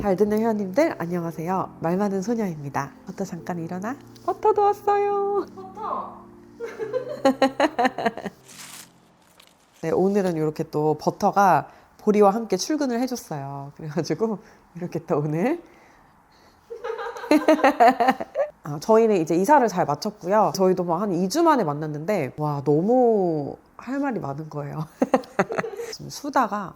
잘 듣는 회원님들 안녕하세요. 말 많은 소녀입니다. 버터 잠깐 일어나. 버터도 왔어요. 버터. 네, 오늘은 이렇게 또 버터가 보리와 함께 출근을 해줬어요. 그래가지고 이렇게 또 오늘 저희는 이제 이사를 잘 마쳤고요. 저희도 뭐 한 2주 만에 만났는데 와 너무 할 말이 많은 거예요. 지금 수다가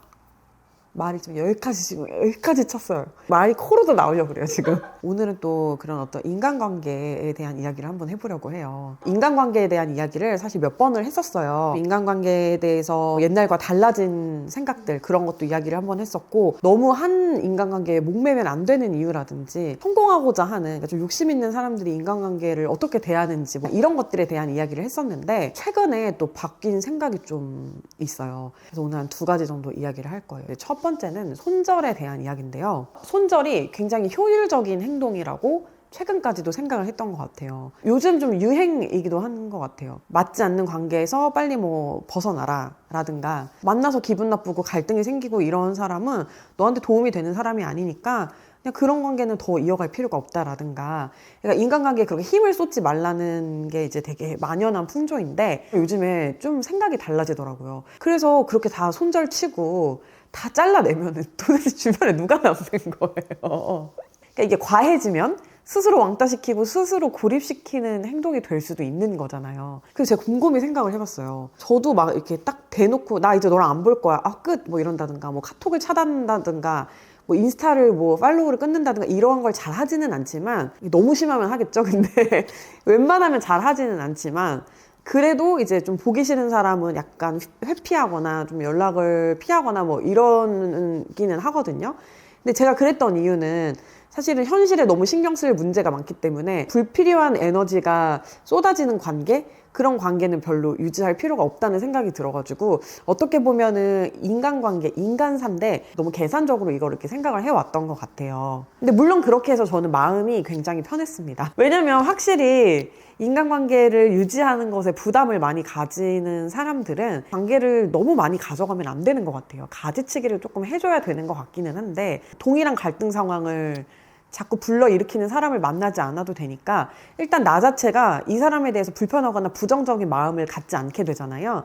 말이 좀 여기까지 쳤어요. 말이 코로도 나오려고 그래요, 지금. 오늘은 또 그런 어떤 인간관계에 대한 이야기를 한번 해보려고 해요. 인간관계에 대한 이야기를 사실 몇 번을 했었어요. 인간관계에 대해서 옛날과 달라진 생각들, 그런 것도 이야기를 한번 했었고, 너무 한 인간관계에 목매면 안 되는 이유라든지, 성공하고자 하는, 그러니까 좀 욕심 있는 사람들이 인간관계를 어떻게 대하는지, 뭐 이런 것들에 대한 이야기를 했었는데, 최근에 또 바뀐 생각이 좀 있어요. 그래서 오늘 한 2가지 정도 이야기를 할 거예요. 첫 번째는 손절에 대한 이야기인데요. 손절이 굉장히 효율적인 행동이라고 최근까지도 생각을 했던 것 같아요. 요즘 좀 유행이기도 한 것 같아요. 맞지 않는 관계에서 빨리 뭐 벗어나라 라든가, 만나서 기분 나쁘고 갈등이 생기고 이런 사람은 너한테 도움이 되는 사람이 아니니까 그냥 그런 관계는 더 이어갈 필요가 없다라든가, 그러니까 인간관계에 그렇게 힘을 쏟지 말라는 게 이제 되게 만연한 풍조인데 요즘에 좀 생각이 달라지더라고요. 그래서 그렇게 다 손절치고 다 잘라내면은 도대체 주변에 누가 남는 거예요. 그러니까 이게 과해지면 스스로 왕따시키고 스스로 고립시키는 행동이 될 수도 있는 거잖아요. 그래서 제가 곰곰이 생각을 해봤어요. 저도 막 이렇게 딱 대놓고 나 이제 너랑 안 볼 거야, 끝, 뭐 이런다든가, 뭐 카톡을 차단한다든가, 뭐 인스타를 뭐 팔로우를 끊는다든가 이런 걸 잘 하지는 않지만, 너무 심하면 하겠죠. 근데 웬만하면 잘 하지는 않지만, 그래도 이제 좀 보기 싫은 사람은 약간 회피하거나 좀 연락을 피하거나 뭐 이러기는 하거든요. 근데 제가 그랬던 이유는 사실은 현실에 너무 신경 쓸 문제가 많기 때문에 불필요한 에너지가 쏟아지는 관계? 그런 관계는 별로 유지할 필요가 없다는 생각이 들어가지고, 어떻게 보면은 인간관계, 인간사인데 너무 계산적으로 이걸 이렇게 생각을 해왔던 것 같아요. 근데 물론 그렇게 해서 저는 마음이 굉장히 편했습니다. 왜냐면 확실히 인간관계를 유지하는 것에 부담을 많이 가지는 사람들은 관계를 너무 많이 가져가면 안 되는 것 같아요. 가지치기를 조금 해줘야 되는 것 같기는 한데, 동일한 갈등 상황을 자꾸 불러일으키는 사람을 만나지 않아도 되니까 일단 나 자체가 이 사람에 대해서 불편하거나 부정적인 마음을 갖지 않게 되잖아요.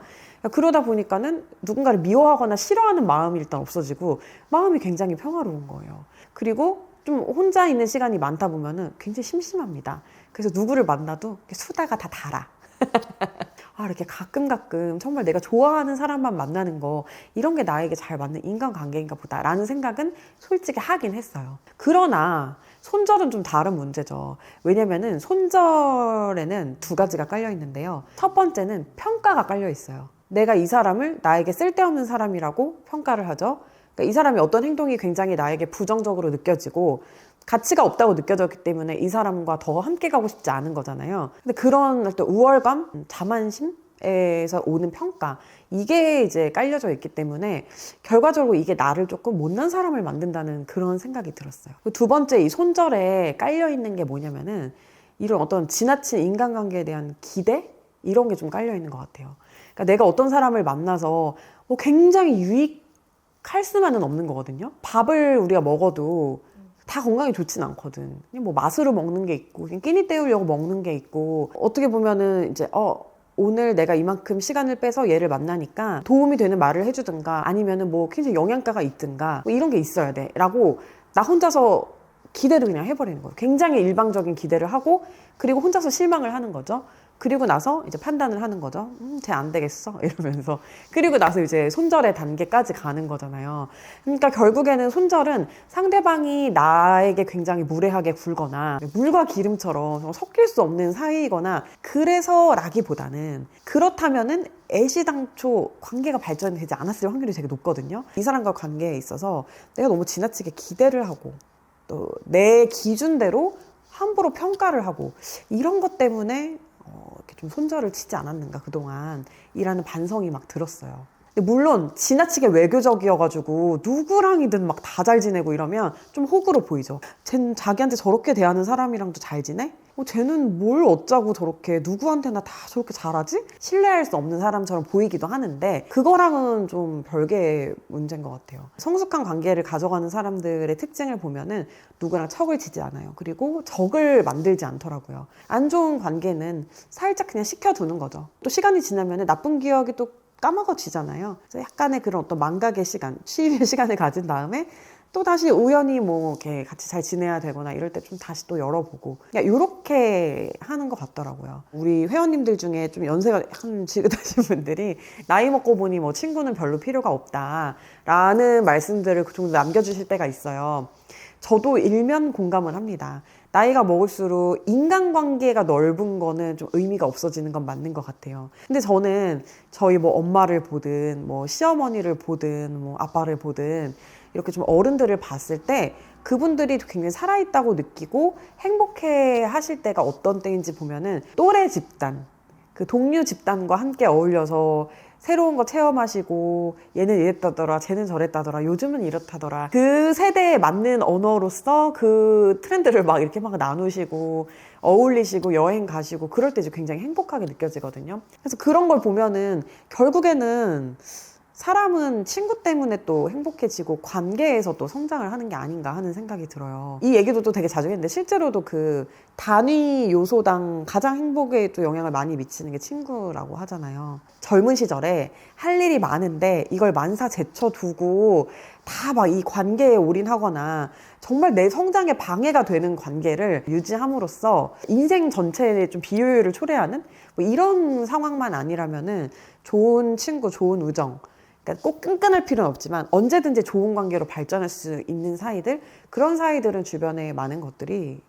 그러다 보니까는 누군가를 미워하거나 싫어하는 마음이 일단 없어지고 마음이 굉장히 평화로운 거예요. 그리고 좀 혼자 있는 시간이 많다 보면은 굉장히 심심합니다. 그래서 누구를 만나도 수다가 다 달아. 이렇게 가끔 정말 내가 좋아하는 사람만 만나는 거, 이런 게 나에게 잘 맞는 인간관계인가 보다 라는 생각은 솔직히 하긴 했어요. 그러나 손절은 좀 다른 문제죠. 왜냐면은 손절에는 2가지가 깔려 있는데요. 첫 번째는 평가가 깔려 있어요. 내가 이 사람을 나에게 쓸데없는 사람이라고 평가를 하죠. 그러니까 이 사람이 어떤 행동이 굉장히 나에게 부정적으로 느껴지고 가치가 없다고 느껴졌기 때문에 이 사람과 더 함께 가고 싶지 않은 거잖아요. 근데 그런 어떤 우월감, 자만심에서 오는 평가, 이게 이제 깔려져 있기 때문에 결과적으로 이게 나를 조금 못난 사람을 만든다는 그런 생각이 들었어요. 2번째, 이 손절에 깔려 있는 게 뭐냐면은 이런 어떤 지나친 인간관계에 대한 기대? 이런 게 좀 깔려 있는 것 같아요. 그러니까 내가 어떤 사람을 만나서 뭐 굉장히 유익할 수만은 없는 거거든요. 밥을 우리가 먹어도 다 건강에 좋진 않거든. 그냥 뭐 맛으로 먹는 게 있고, 그냥 끼니 때우려고 먹는 게 있고, 어떻게 보면은 이제 오늘 내가 이만큼 시간을 빼서 얘를 만나니까 도움이 되는 말을 해주든가, 아니면은 뭐 굉장히 영양가가 있든가, 뭐 이런 게 있어야 돼 라고 나 혼자서 기대를 그냥 해버리는 거예요. 굉장히 일방적인 기대를 하고, 그리고 혼자서 실망을 하는 거죠. 그리고 나서 이제 판단을 하는 거죠. 쟤 안 되겠어 이러면서. 그리고 나서 이제 손절의 단계까지 가는 거잖아요. 그러니까 결국에는 손절은 상대방이 나에게 굉장히 무례하게 굴거나 물과 기름처럼 섞일 수 없는 사이이거나 그래서라기보다는, 그렇다면은 애시당초 관계가 발전되지 않았을 확률이 되게 높거든요. 이 사람과 관계에 있어서 내가 너무 지나치게 기대를 하고 또 내 기준대로 함부로 평가를 하고, 이런 것 때문에 이렇게 좀 손절을 치지 않았는가 그동안 이라는 반성이 막 들었어요. 근데 물론 지나치게 외교적이어가지고 누구랑이든 막 다 잘 지내고 이러면 좀 호구로 보이죠. 쟤는 자기한테 저렇게 대하는 사람이랑도 잘 지내? 쟤는 뭘 어쩌고 저렇게 누구한테나 다 저렇게 잘하지? 신뢰할 수 없는 사람처럼 보이기도 하는데 그거랑은 좀 별개의 문제인 것 같아요. 성숙한 관계를 가져가는 사람들의 특징을 보면은 누구랑 척을 지지 않아요. 그리고 적을 만들지 않더라고요. 안 좋은 관계는 살짝 그냥 식혀두는 거죠. 또 시간이 지나면은 나쁜 기억이 또 까먹어지잖아요. 그래서 약간의 그런 어떤 망각의 시간, 치유의 시간을 가진 다음에 또 다시 우연히 뭐 이렇게 같이 잘 지내야 되거나 이럴 때 좀 다시 또 열어보고 이렇게 하는 것 같더라고요. 우리 회원님들 중에 좀 연세가 한 지긋하신 분들이 나이 먹고 보니 뭐 친구는 별로 필요가 없다라는 말씀들을 그 정도 남겨주실 때가 있어요. 저도 일면 공감을 합니다. 나이가 먹을수록 인간관계가 넓은 거는 좀 의미가 없어지는 건 맞는 것 같아요. 근데 저는 저희 뭐 엄마를 보든 뭐 시어머니를 보든 뭐 아빠를 보든 이렇게 좀 어른들을 봤을 때 그분들이 굉장히 살아있다고 느끼고 행복해 하실 때가 어떤 때인지 보면은 또래 집단, 그 동료 집단과 함께 어울려서 새로운 거 체험하시고 얘는 이랬다더라 쟤는 저랬다더라 요즘은 이렇다더라 그 세대에 맞는 언어로서 그 트렌드를 막 이렇게 막 나누시고 어울리시고 여행 가시고 그럴 때 굉장히 행복하게 느껴지거든요. 그래서 그런 걸 보면은 결국에는 사람은 친구 때문에 또 행복해지고 관계에서 또 성장을 하는 게 아닌가 하는 생각이 들어요. 이 얘기도 또 되게 자주 했는데 실제로도 그 단위 요소당 가장 행복에 또 영향을 많이 미치는 게 친구라고 하잖아요. 젊은 시절에 할 일이 많은데 이걸 만사 제쳐두고 다 막 이 관계에 올인하거나 정말 내 성장에 방해가 되는 관계를 유지함으로써 인생 전체에 좀 비효율을 초래하는 뭐 이런 상황만 아니라면은 좋은 친구, 좋은 우정 그러니까 꼭 끈끈할 필요는 없지만 언제든지 좋은 관계로 발전할 수 있는 사이들 그런 사이들은 주변에 많은 것들이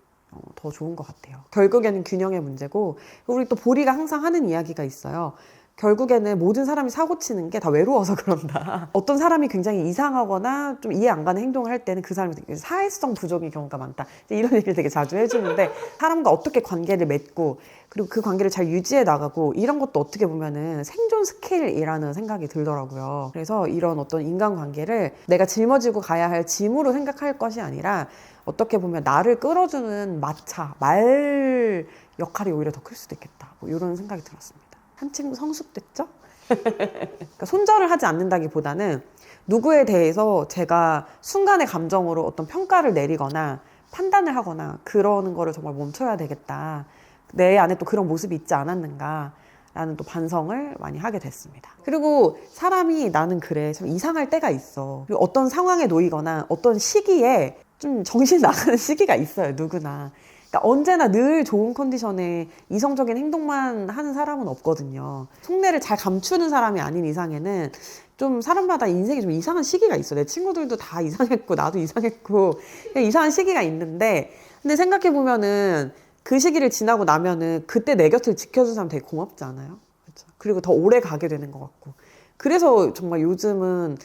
더 좋은 것 같아요. 결국에는 균형의 문제고 우리 또 보리가 항상 하는 이야기가 있어요. 결국에는 모든 사람이 사고 치는 게 다 외로워서 그런다. 어떤 사람이 굉장히 이상하거나 좀 이해 안 가는 행동을 할 때는 그 사람이 사회성 부족인 경우가 많다. 이런 얘기를 되게 자주 해주는데 사람과 어떻게 관계를 맺고 그리고 그 관계를 잘 유지해 나가고 이런 것도 어떻게 보면은 생존 스킬이라는 생각이 들더라고요. 그래서 이런 어떤 인간관계를 내가 짊어지고 가야 할 짐으로 생각할 것이 아니라 어떻게 보면 나를 끌어주는 마차, 말 역할이 오히려 더 클 수도 있겠다. 뭐 이런 생각이 들었습니다. 한 친구 성숙됐죠? 그러니까 손절을 하지 않는다기보다는 누구에 대해서 제가 순간의 감정으로 어떤 평가를 내리거나 판단을 하거나 그러는 거를 정말 멈춰야 되겠다. 내 안에 또 그런 모습이 있지 않았는가 라는 또 반성을 많이 하게 됐습니다. 그리고 사람이 나는 그래 좀 이상할 때가 있어. 그리고 어떤 상황에 놓이거나 어떤 시기에 좀 정신 나가는 시기가 있어요. 누구나. 그러니까 언제나 늘 좋은 컨디션에 이성적인 행동만 하는 사람은 없거든요. 속내를 잘 감추는 사람이 아닌 이상에는 좀 사람마다 인생이 좀 이상한 시기가 있어. 내 친구들도 다 이상했고 나도 이상했고 그냥 이상한 시기가 있는데 근데 생각해보면은 그 시기를 지나고 나면은 그때 내 곁을 지켜준 사람 되게 고맙지 않아요? 그렇죠? 그리고 더 오래 가게 되는 것 같고 그래서 정말 요즘은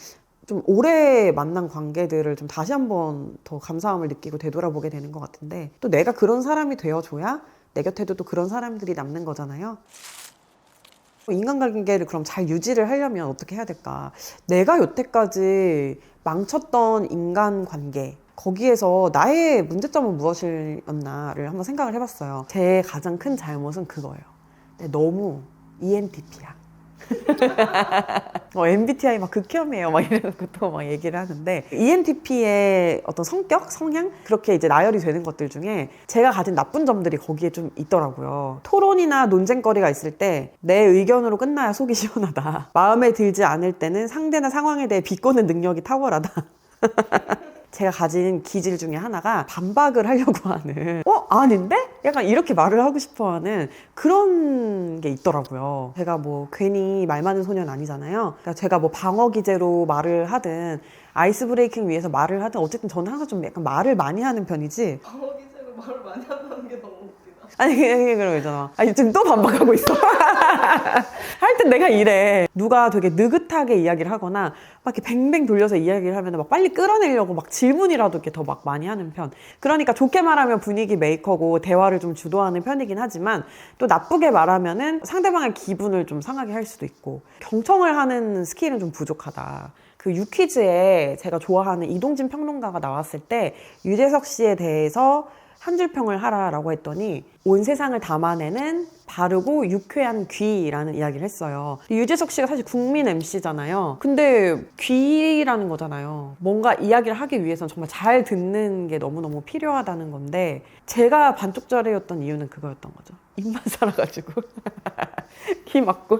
좀 오래 만난 관계들을 좀 다시 한번 더 감사함을 느끼고 되돌아보게 되는 것 같은데 또 내가 그런 사람이 되어줘야 내 곁에도 또 그런 사람들이 남는 거잖아요. 인간관계를 그럼 잘 유지를 하려면 어떻게 해야 될까? 내가 여태까지 망쳤던 인간관계 거기에서 나의 문제점은 무엇이었나를 한번 생각을 해봤어요. 제 가장 큰 잘못은 그거예요. 너무 ENTP야. MBTI 막 극혐이에요. 막 이런 것도 막 얘기를 하는데 ENTP의 어떤 성격, 성향 그렇게 이제 나열이 되는 것들 중에 제가 가진 나쁜 점들이 거기에 좀 있더라고요. 토론이나 논쟁거리가 있을 때 내 의견으로 끝나야 속이 시원하다. 마음에 들지 않을 때는 상대나 상황에 대해 비꼬는 능력이 탁월하다. 제가 가진 기질 중에 하나가 반박을 하려고 하는 아닌데? 약간 이렇게 말을 하고 싶어 하는 그런 게 있더라고요. 제가 뭐 괜히 말 많은 소녀는 아니잖아요. 그러니까 제가 뭐 방어 기제로 말을 하든 아이스 브레이킹 위해서 말을 하든 어쨌든 저는 항상 좀 약간 말을 많이 하는 편이지. 방어 기제로 말을 많이 한다는 게 너무 웃기다. 아니 그런 거 있잖아. 아니 지금 또 반박하고 있어. 할 땐 내가 이래. 누가 되게 느긋하게 이야기를 하거나 막 이렇게 뱅뱅 돌려서 이야기를 하면 막 빨리 끌어내려고 막 질문이라도 이렇게 더 막 많이 하는 편. 그러니까 좋게 말하면 분위기 메이커고 대화를 좀 주도하는 편이긴 하지만 또 나쁘게 말하면은 상대방의 기분을 좀 상하게 할 수도 있고 경청을 하는 스킬은 좀 부족하다. 그 유퀴즈에 제가 좋아하는 이동진 평론가가 나왔을 때 유재석 씨에 대해서 한 줄 평을 하라라고 했더니 온 세상을 담아내는 바르고 유쾌한 귀라는 이야기를 했어요. 유재석 씨가 사실 국민 MC잖아요. 근데 귀라는 거잖아요. 뭔가 이야기를 하기 위해서는 정말 잘 듣는 게 너무너무 필요하다는 건데 제가 반쪽짜리였던 이유는 그거였던 거죠. 입만 살아가지고 귀 막고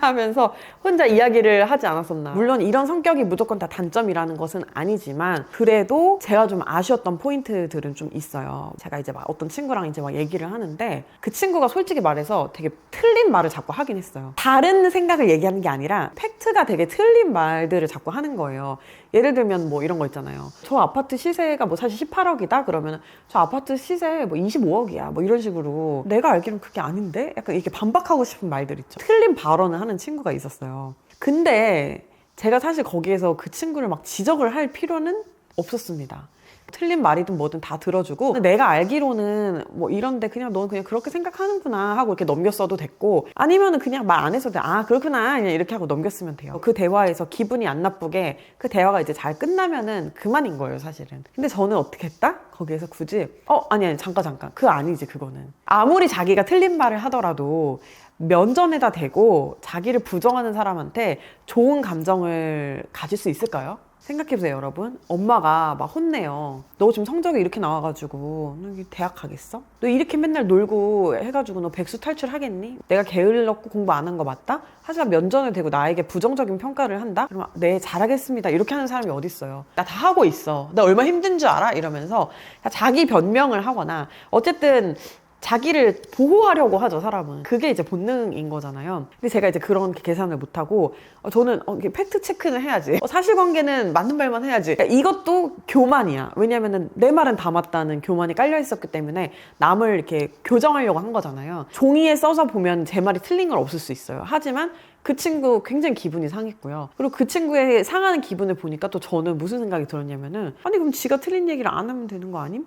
하면서 혼자 이야기를 하지 않았었나. 물론 이런 성격이 무조건 다 단점이라는 것은 아니지만 그래도 제가 좀 아쉬웠던 포인트들은 좀 있어요. 제가 이제 막 어떤 친구랑 이제 막 얘기를 하는데 그 친구가 솔직히 말해서 되게 틀린 말을 자꾸 하긴 했어요. 다른 생각을 얘기하는 게 아니라 팩트가 되게 틀린 말들을 자꾸 하는 거예요. 예를 들면 뭐 이런 거 있잖아요. 저 아파트 시세가 뭐 사실 18억이다 그러면 저 아파트 시세 뭐 25억이야 뭐 이런 식으로 내가 알기로는 그게 아닌데? 약간 이렇게 반박하고 싶은 말들 있죠. 틀린 발언을 하는 친구가 있었어요. 근데 제가 사실 거기에서 그 친구를 막 지적을 할 필요는 없었습니다. 틀린 말이든 뭐든 다 들어주고 근데 내가 알기로는 뭐 이런데 그냥 넌 그냥 그렇게 생각하는구나 하고 이렇게 넘겼어도 됐고 아니면은 그냥 말 안 했어도 돼. 아 그렇구나 그냥 이렇게 하고 넘겼으면 돼요. 그 대화에서 기분이 안 나쁘게 그 대화가 이제 잘 끝나면은 그만인 거예요 사실은. 근데 저는 어떻게 했다? 거기에서 굳이 아니 잠깐 그거 아니지 그거는. 아무리 자기가 틀린 말을 하더라도 면전에다 대고 자기를 부정하는 사람한테 좋은 감정을 가질 수 있을까요? 생각해보세요 여러분. 엄마가 막 혼내요. 너 지금 성적이 이렇게 나와가지고 너 대학 가겠어? 너 이렇게 맨날 놀고 해가지고 너 백수 탈출하겠니? 내가 게을렀고 공부 안 한 거 맞다? 하지만 면전에 대고 나에게 부정적인 평가를 한다? 그러면 네 잘하겠습니다 이렇게 하는 사람이 어딨어요. 나 다 하고 있어. 나 얼마나 힘든 줄 알아? 이러면서 자기 변명을 하거나 어쨌든 자기를 보호하려고 하죠 사람은. 그게 이제 본능인 거잖아요. 근데 제가 이제 그런 계산을 못하고 저는 팩트 체크는 해야지. 사실관계는 맞는 말만 해야지. 그러니까 이것도 교만이야. 왜냐면은 내 말은 다 맞다는 교만이 깔려 있었기 때문에 남을 이렇게 교정하려고 한 거잖아요. 종이에 써서 보면 제 말이 틀린 건 없을 수 있어요. 하지만 그 친구 굉장히 기분이 상했고요. 그리고 그 친구의 상하는 기분을 보니까 또 저는 무슨 생각이 들었냐면은 아니 그럼 지가 틀린 얘기를 안 하면 되는 거 아님?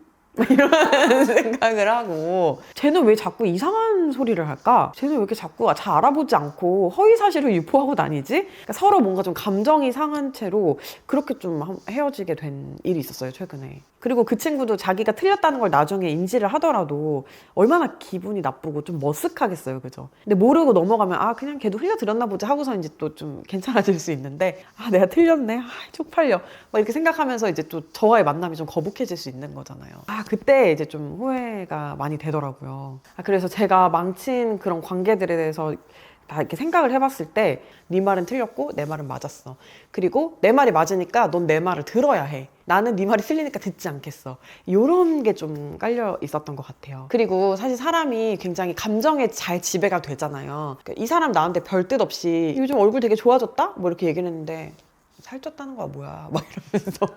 이런 생각을 하고 쟤는 왜 자꾸 이상한 소리를 할까? 쟤는 왜 이렇게 자꾸 잘 알아보지 않고 허위사실을 유포하고 다니지? 그러니까 서로 뭔가 좀 감정이 상한 채로 그렇게 좀 헤어지게 된 일이 있었어요 최근에. 그리고 그 친구도 자기가 틀렸다는 걸 나중에 인지를 하더라도 얼마나 기분이 나쁘고 좀 머쓱하겠어요 그죠? 근데 모르고 넘어가면 아 그냥 걔도 흘려들었나 보자 하고서 이제 또 좀 괜찮아질 수 있는데 아 내가 틀렸네 아 쪽팔려 막 이렇게 생각하면서 이제 또 저와의 만남이 좀 거북해질 수 있는 거잖아요. 아 그때 이제 좀 후회가 많이 되더라고요. 그래서 제가 망친 그런 관계들에 대해서 다 이렇게 생각을 해봤을 때 네 말은 틀렸고 내 말은 맞았어. 그리고 내 말이 맞으니까 넌 내 말을 들어야 해. 나는 네 말이 틀리니까 듣지 않겠어. 이런 게 좀 깔려 있었던 것 같아요. 그리고 사실 사람이 굉장히 감정에 잘 지배가 되잖아요. 그러니까 이 사람 나한테 별 뜻 없이 요즘 얼굴 되게 좋아졌다? 뭐 이렇게 얘기를 했는데 살쪘다는 거야 뭐야 막 이러면서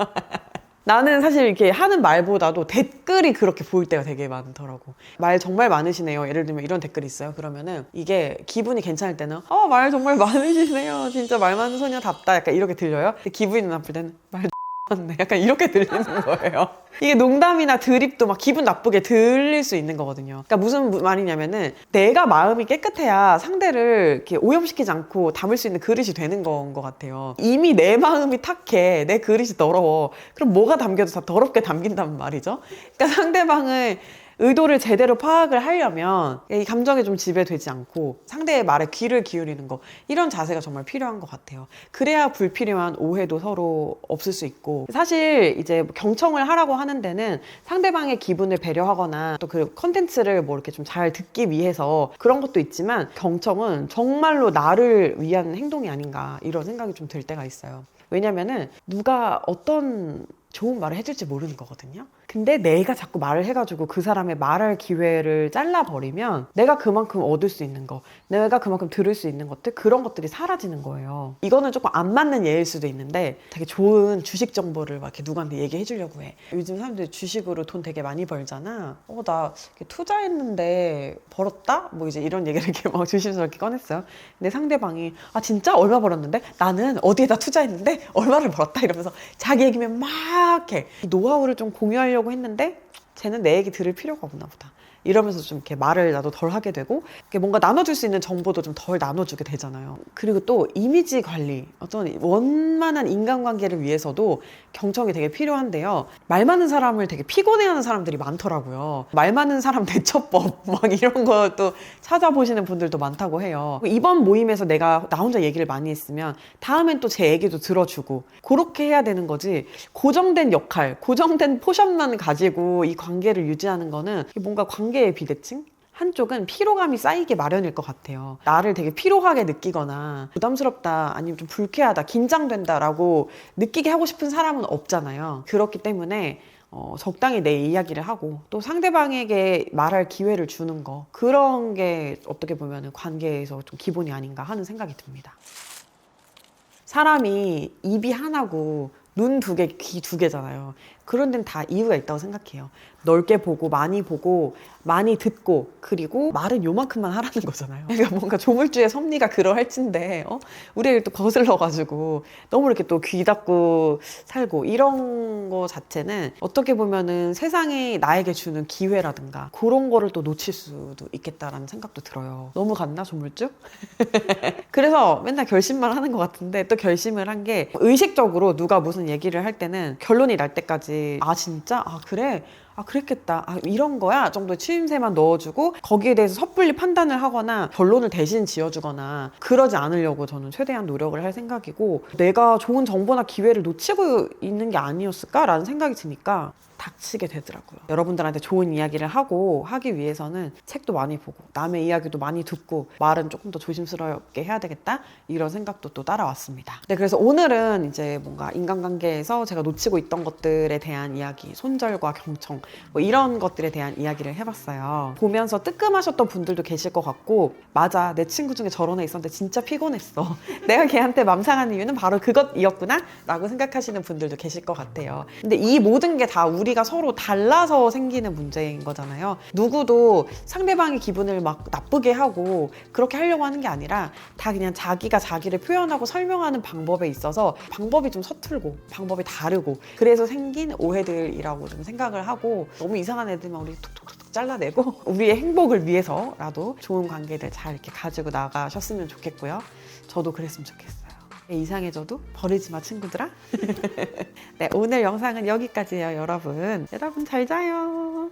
나는 사실 이렇게 하는 말보다도 댓글이 그렇게 보일 때가 되게 많더라고. 말 정말 많으시네요. 예를 들면 이런 댓글이 있어요. 그러면은 이게 기분이 괜찮을 때는 말 정말 많으시네요. 진짜 말 많은 소녀답다. 약간 이렇게 들려요. 근데 기분이 나쁠 때는 말 맞네. 약간 이렇게 들리는 거예요. 이게 농담이나 드립도 막 기분 나쁘게 들릴 수 있는 거거든요. 그러니까 무슨 말이냐면은 내가 마음이 깨끗해야 상대를 이렇게 오염시키지 않고 담을 수 있는 그릇이 되는 건 것 같아요. 이미 내 마음이 탁해. 내 그릇이 더러워. 그럼 뭐가 담겨도 다 더럽게 담긴단 말이죠. 그러니까 상대방을 의도를 제대로 파악을 하려면 이 감정에 좀 지배되지 않고 상대의 말에 귀를 기울이는 거 이런 자세가 정말 필요한 것 같아요. 그래야 불필요한 오해도 서로 없을 수 있고 사실 이제 경청을 하라고 하는 데는 상대방의 기분을 배려하거나 또 그 컨텐츠를 뭐 이렇게 좀 잘 듣기 위해서 그런 것도 있지만 경청은 정말로 나를 위한 행동이 아닌가 이런 생각이 좀 들 때가 있어요. 왜냐면은 누가 어떤 좋은 말을 해줄지 모르는 거거든요. 근데 내가 자꾸 말을 해가지고 그 사람의 말할 기회를 잘라버리면 내가 그만큼 얻을 수 있는 거, 내가 그만큼 들을 수 있는 것들, 그런 것들이 사라지는 거예요. 이거는 조금 안 맞는 예일 수도 있는데 되게 좋은 주식 정보를 막 이렇게 누구한테 얘기해 주려고 해. 요즘 사람들이 주식으로 돈 되게 많이 벌잖아. 나 이렇게 투자했는데 벌었다? 뭐 이제 이런 얘기를 이렇게 막 조심스럽게 꺼냈어요. 근데 상대방이 진짜 얼마 벌었는데? 나는 어디에다 투자했는데 얼마를 벌었다 이러면서 자기 얘기면 막 해. 노하우를 좀 공유하려고 했는데 쟤는 내 얘기 들을 필요가 없나 보다. 이러면서 좀 이렇게 말을 나도 덜 하게 되고 뭔가 나눠줄 수 있는 정보도 좀 덜 나눠주게 되잖아요. 그리고 또 이미지 관리, 어떤 원만한 인간관계를 위해서도 경청이 되게 필요한데요. 말 많은 사람을 되게 피곤해하는 사람들이 많더라고요. 말 많은 사람 대처법 막 이런 것도 찾아보시는 분들도 많다고 해요. 이번 모임에서 나 혼자 얘기를 많이 했으면 다음엔 또 제 얘기도 들어주고 그렇게 해야 되는 거지, 고정된 역할, 고정된 포션만 가지고 이 관계를 유지하는 거는 뭔가 관계의 비대칭? 한쪽은 피로감이 쌓이기 마련일 것 같아요. 나를 되게 피로하게 느끼거나 부담스럽다, 아니면 좀 불쾌하다, 긴장된다라고 느끼게 하고 싶은 사람은 없잖아요. 그렇기 때문에 적당히 내 이야기를 하고 또 상대방에게 말할 기회를 주는 거, 그런 게 어떻게 보면 관계에서 좀 기본이 아닌가 하는 생각이 듭니다. 사람이 입이 하나고 눈 두 개, 귀 두 개잖아요. 그런 데는 다 이유가 있다고 생각해요. 넓게 보고 많이 듣고 그리고 말은 요만큼만 하라는 거잖아요. 그러니까 뭔가 조물주의 섭리가 그러할진데 우리를 또 거슬러가지고 너무 이렇게 또 귀 닫고 살고 이런 거 자체는 어떻게 보면은 세상이 나에게 주는 기회라든가 그런 거를 또 놓칠 수도 있겠다라는 생각도 들어요. 너무 갔나 조물주? 그래서 맨날 결심만 하는 것 같은데, 또 결심을 한 게 의식적으로 누가 무슨 얘기를 할 때는 결론이 날 때까지 진짜? 그래? 그랬겠다. 이런 거야 정도의 추임새만 넣어주고 거기에 대해서 섣불리 판단을 하거나 결론을 대신 지어주거나 그러지 않으려고 저는 최대한 노력을 할 생각이고, 내가 좋은 정보나 기회를 놓치고 있는 게 아니었을까라는 생각이 드니까 닥치게 되더라고요. 여러분들한테 좋은 이야기를 하기 위해서는 책도 많이 보고 남의 이야기도 많이 듣고 말은 조금 더 조심스럽게 해야 되겠다, 이런 생각도 또 따라왔습니다. 네, 그래서 오늘은 이제 뭔가 인간관계에서 제가 놓치고 있던 것들에 대한 이야기, 손절과 경청 뭐 이런 것들에 대한 이야기를 해봤어요. 보면서 뜨끔하셨던 분들도 계실 것 같고, 맞아, 내 친구 중에 저런 애 있었는데 진짜 피곤했어. 내가 걔한테 맘상한 이유는 바로 그것이었구나 라고 생각하시는 분들도 계실 것 같아요. 근데 이 모든 게 다 우리가 서로 달라서 생기는 문제인 거잖아요. 누구도 상대방의 기분을 막 나쁘게 하고 그렇게 하려고 하는 게 아니라 다 그냥 자기가 자기를 표현하고 설명하는 방법에 있어서 방법이 좀 서툴고 방법이 다르고 그래서 생긴 오해들이라고 좀 생각을 하고, 너무 이상한 애들만 우리 툭툭툭 잘라내고 우리의 행복을 위해서라도 좋은 관계들 잘 이렇게 가지고 나가셨으면 좋겠고요. 저도 그랬으면 좋겠어요. 이상해져도 버리지 마 친구들아. 네, 오늘 영상은 여기까지예요. 여러분 잘 자요.